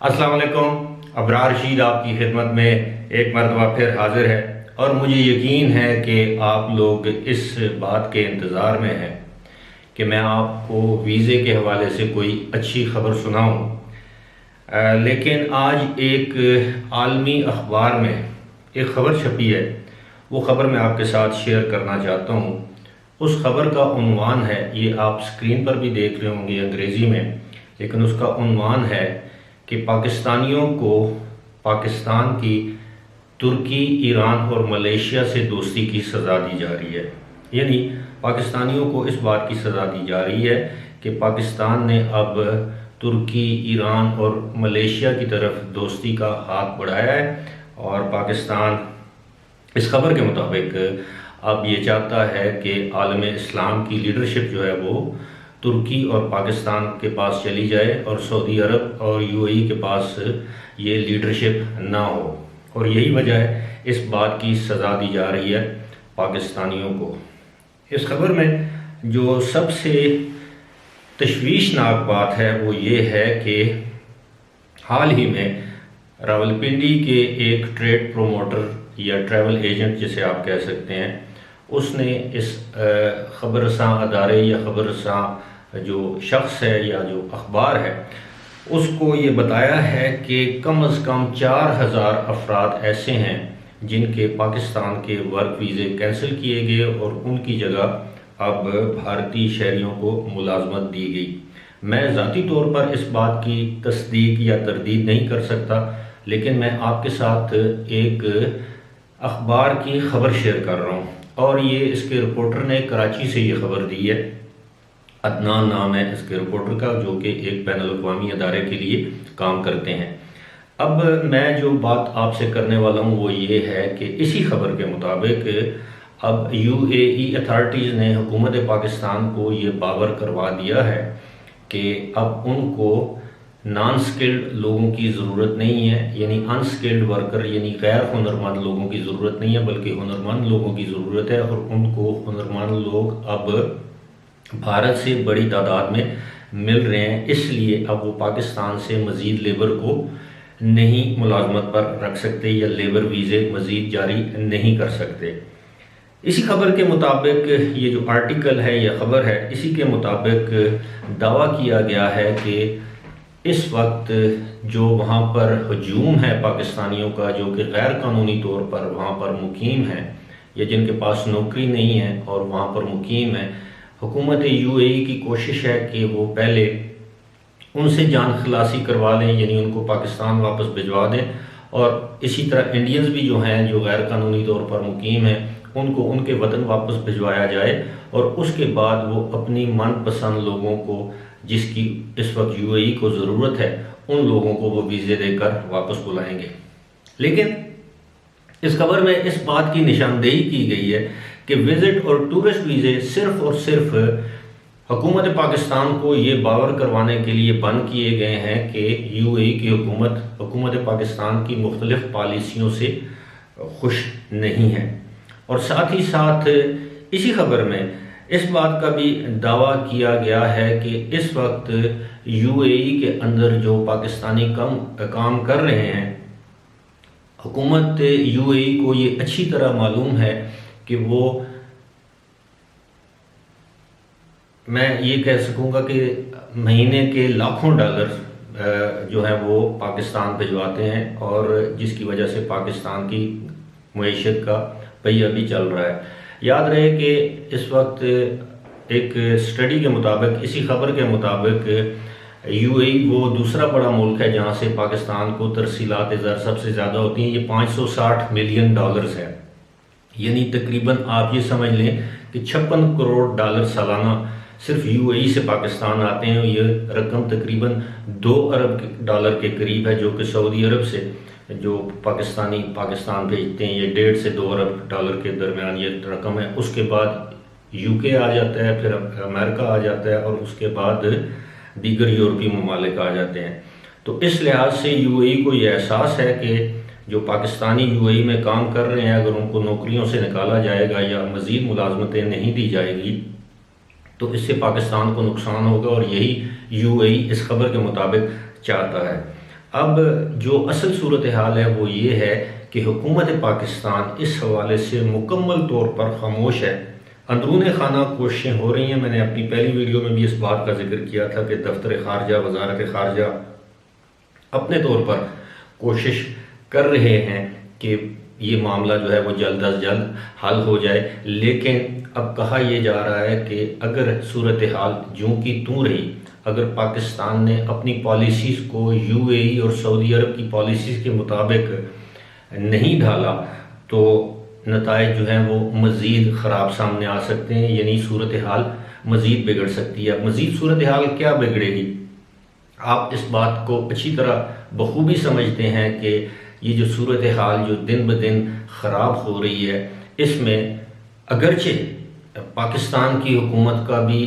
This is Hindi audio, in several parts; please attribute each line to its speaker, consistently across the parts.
Speaker 1: अस्सलाम वालेकुम। अबरार रशीद आपकी खिदमत में एक मरतबा फिर हाजिर है और मुझे यकीन है कि आप लोग इस बात के इंतज़ार में हैं कि मैं आपको वीज़े के हवाले से कोई अच्छी खबर सुनाऊं। लेकिन आज एक आलमी अखबार में एक ख़बर छपी है, वो ख़बर मैं आपके साथ शेयर करना चाहता हूँ। उस ख़बर का उन्वान है, ये आप स्क्रीन पर भी देख रहे होंगे अंग्रेज़ी में, लेकिन उसका उन्वान है कि पाकिस्तानियों को पाकिस्तान की तुर्की, ईरान और मलेशिया से दोस्ती की सज़ा दी जा रही है। यानी पाकिस्तानियों को इस बात की सज़ा दी जा रही है कि पाकिस्तान ने अब तुर्की, ईरान और मलेशिया की तरफ दोस्ती का हाथ बढ़ाया है और पाकिस्तान इस खबर के मुताबिक अब ये चाहता है कि आलम इस्लाम की लीडरशिप जो है वो तुर्की और पाकिस्तान के पास चली जाए और सऊदी अरब और यूएई के पास ये लीडरशिप ना हो। और यही वजह है इस बात की सज़ा दी जा रही है पाकिस्तानियों को। इस खबर में जो सबसे तशवीशनाक बात है वो ये है कि हाल ही में रावलपिंडी के एक ट्रेड प्रोमोटर या ट्रैवल एजेंट जिसे आप कह सकते हैं, उसने इस ख़बरसां अदारे या ख़बरसां जो शख्स है या जो अखबार है उसको ये बताया है कि कम अज़ कम 4000 अफराद ऐसे हैं जिनके पाकिस्तान के वर्क वीज़े कैंसिल किए गए और उनकी जगह अब भारतीय शहरियों को मुलाजमत दी गई। मैं ज़ाती तौर पर इस बात की तस्दीक या तरदीद नहीं कर सकता, लेकिन मैं आपके साथ एक अखबार की ख़बर शेयर कर रहा हूँ और ये इसके रिपोर्टर ने कराची से ये ख़बर दी है। अदनान नाम है इसके रिपोर्टर का, जो कि एक बैनुल अक़वामी अदारे के लिए काम करते हैं। अब मैं जो बात आपसे करने वाला हूँ वो ये है कि इसी खबर के मुताबिक अब यूएई अथॉरिटीज़ ने हुकूमत पाकिस्तान को ये बावर करवा दिया है कि अब उनको नॉन स्किल्ड लोगों की ज़रूरत नहीं है, यानी अनस्किल्ड वर्कर यानी गैर हुनरमंद लोगों की ज़रूरत नहीं है, बल्कि हुनरमंद लोगों की ज़रूरत है। और उनको हुनरमंद लोग अब भारत से बड़ी तादाद में मिल रहे हैं, इसलिए अब वो पाकिस्तान से मज़ीद लेबर को नहीं मुलाजमत पर रख सकते या लेबर वीज़े मज़ीद जारी नहीं कर सकते। इसी खबर के मुताबिक ये जो आर्टिकल है या ख़बर है, इसी के मुताबिक दावा किया गया है कि इस वक्त जो वहाँ पर हजूम है पाकिस्तानियों का, जो कि गैर कानूनी तौर पर वहाँ पर मुकीम है या जिनके पास नौकरी नहीं है और वहाँ पर मुकीम है, हुकूमत यूएई की कोशिश है कि वो पहले उनसे जान खलासी करवा लें, यानी उनको पाकिस्तान वापस भिजवा दें। और इसी तरह इंडियंस भी जो हैं जो गैर कानूनी तौर पर मुकीम हैं उनको उनके वतन वापस भिजवाया जाए और उसके बाद वो अपनी मनपसंद लोगों को, जिसकी इस वक्त यूएई को ज़रूरत है, उन लोगों को वो वीज़े देकर वापस बुलाएंगे। लेकिन इस खबर में इस बात की निशानदेही की गई है कि विज़िट और टूरिस्ट वीज़े सिर्फ़ और सिर्फ हुकूमत पाकिस्तान को ये बावर करवाने के लिए बंद किए गए हैं कि यूएई की हुकूमत पाकिस्तान की मुख्तलिफ पॉलिसियों से खुश नहीं है। और साथ ही साथ इसी खबर में इस बात का भी दावा किया गया है कि इस वक्त यूएई के अंदर जो पाकिस्तानी काम कर रहे हैं, हुकूमत यूएई को ये अच्छी तरह मालूम है कि वो, मैं ये कह सकूँगा कि महीने के लाखों डॉलर जो है वो पाकिस्तान भिजवाते हैं और जिसकी वजह से पाकिस्तान की मईशत का पहिया भी चल रहा है। याद रहे कि इस वक्त एक स्टडी के मुताबिक, इसी खबर के मुताबिक, यूएई वो दूसरा बड़ा मुल्क है जहाँ से पाकिस्तान को तरसीलात ज़र सबसे ज़्यादा होती हैं। ये 560 मिलियन डॉलर्स है, यानी तकरीबन आप ये समझ लें कि 56 करोड़ डॉलर सालाना सिर्फ यूएई से पाकिस्तान आते हैं। ये रकम तकरीबन 2 अरब डॉलर के करीब है, जो कि सऊदी अरब से जो पाकिस्तान भेजते हैं, ये 1.5 से 2 अरब डॉलर के दरमियान ये रकम है। उसके बाद यूके आ जाता है, फिर अमेरिका आ जाता है और उसके बाद दीगर यूरोपीय ममालिक आ जाते हैं। तो इस लिहाज से यूएई को ये एहसास है कि जो पाकिस्तानी यूएई में काम कर रहे हैं, अगर उनको नौकरियों से निकाला जाएगा या मज़ीद मुलाजमतें नहीं दी जाएगी तो इससे पाकिस्तान को नुकसान होगा और यही यूएई इस खबर के मुताबिक चाहता है। अब जो असल सूरत हाल है वो ये है कि हुकूमत पाकिस्तान इस हवाले से मुकम्मल तौर पर खामोश है। अंदरून खाना कोशिशें हो रही हैं। मैंने अपनी पहली वीडियो में भी इस बात का जिक्र किया था कि दफ्तर खारजा, वजारत खारजा अपने तौर पर कोशिश कर रहे हैं कि ये मामला जो है वो जल्द अज जल्द हल हो जाए, लेकिन अब कहा यह जा रहा है कि अगर सूरत हाल यूं की तूं रही, अगर पाकिस्तान ने अपनी पॉलिसीज़ को यूएई और सऊदी अरब की पॉलिसीज़ के मुताबिक नहीं ढाला तो नताइज जो हैं वो मज़ीद ख़राब सामने आ सकते हैं, यानी सूरत हाल मज़ीद बिगड़ सकती है। मज़ीद सूरत हाल क्या बिगड़ेगी? आप इस बात को अच्छी तरह बखूबी समझते हैं कि ये जो सूरत हाल जो दिन ब दिन ख़राब हो रही है, इसमें अगरचे पाकिस्तान की हुकूमत का भी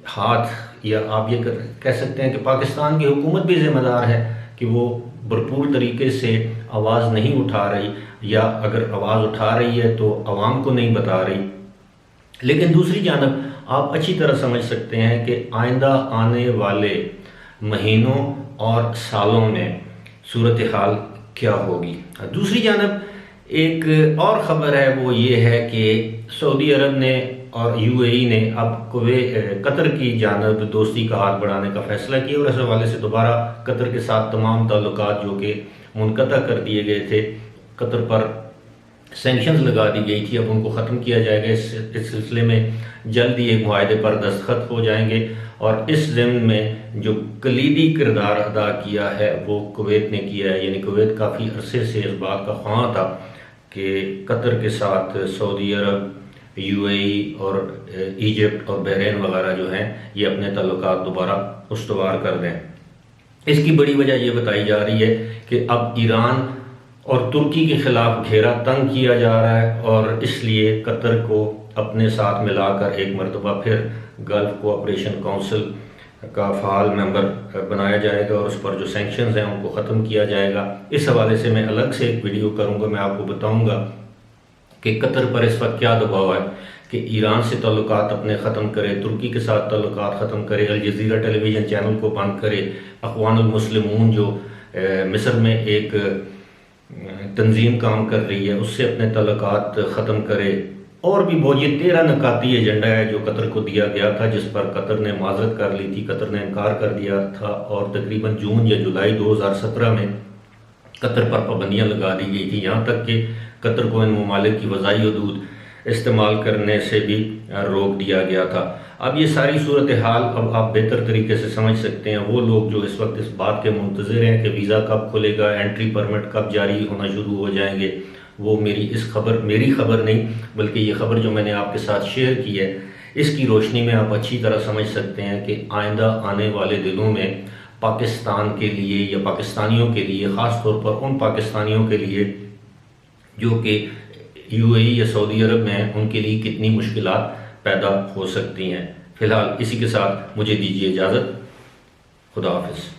Speaker 1: हाथ, या आप ये कह सकते हैं कि पाकिस्तान की हुकूमत भी ज़िम्मेदार है कि वो भरपूर तरीके से आवाज़ नहीं उठा रही, या अगर आवाज़ उठा रही है तो आवाम को नहीं बता रही। लेकिन दूसरी जानब आप अच्छी तरह समझ सकते हैं कि आइंदा आने वाले महीनों और सालों में सूरत हाल क्या होगी। दूसरी जानब एक और ख़बर है, वो ये है कि सऊदी अरब ने और यूएई ने अब कतर की जानब दोस्ती का हाथ बढ़ाने का फ़ैसला किया, और इस हवाले से दोबारा कतर के साथ तमाम ताल्लुकात जो कि मुनक़ता कर दिए गए थे, कतर पर सैंक्शंस लगा दी गई थी, अब उनको ख़त्म किया जाएगा। इस सिलसिले में जल्द ही एक मुआहदे पर दस्तखत हो जाएंगे, और इस ज़िम्न में जो कलीदी किरदार अदा किया है वो कुवैत ने किया है। यानी कुवैत काफ़ी अरसे से इस बात का ख्वाह था कि कतर के साथ सऊदी अरब, यूएई और इजिप्ट और बहरीन वगैरह जो हैं ये अपने ताल्लुकात दोबारा उस्तवार कर दें। इसकी बड़ी वजह ये बताई जा रही है कि अब ईरान और तुर्की के ख़िलाफ़ घेरा तंग किया जा रहा है, और इसलिए कतर को अपने साथ मिलाकर एक मरतबा फिर गल्फ़ कोऑपरेशन काउंसिल का फ़ाल मेंबर बनाया जाएगा, और उस पर जो सैंक्शंस हैं उनको ख़त्म किया जाएगा। इस हवाले से मैं अलग से एक वीडियो करूँगा, मैं आपको बताऊँगा कि कतर पर इस वक्त क्या दबाव है कि ईरान से ताल्लुकात अपने ख़त्म करे, तुर्की के साथ ताल्लुकात ख़त्म करे, अल जज़ीरा टेलीविज़न चैनल को बंद करे, अख़वानुल मुस्लिमून जो मिस्र में एक तंजीम काम कर रही है उससे अपने ताल्लुकात ख़त्म करे, और भी बहुत ये 13 नकाती एजेंडा है जो कतर को दिया गया था, जिस पर कतर ने माजरत कर ली थी, कतर ने इनकार कर दिया था, और तकरीबन जून या जुलाई 2017 में कतर पर पाबंदियाँ लगा दी गई थी, यहाँ तक कि कतर को इन ममालिक की वज़ाई हदूद इस्तेमाल करने से भी रोक दिया गया था। अब ये सारी सूरत हाल अब आप बेहतर तरीके से समझ सकते हैं। वो लोग जो इस वक्त इस बात के मुंतज़िर हैं कि वीज़ा कब खुलेगा, एंट्री परमिट कब जारी होना शुरू हो जाएंगे, वो मेरी खबर नहीं, बल्कि ये खबर जो मैंने आपके साथ शेयर की है इसकी रोशनी में आप अच्छी तरह समझ सकते हैं कि आइंदा आने वाले दिनों में पाकिस्तान के लिए या पाकिस्तानियों के लिए, ख़ास तौर पर उन पाकिस्तानियों के लिए जो कि यूएई या सऊदी अरब में हैं, उनके लिए कितनी मुश्किलात पैदा हो सकती हैं। फ़िलहाल इसी के साथ मुझे दीजिए इजाज़त। खुदा हाफ़िज़।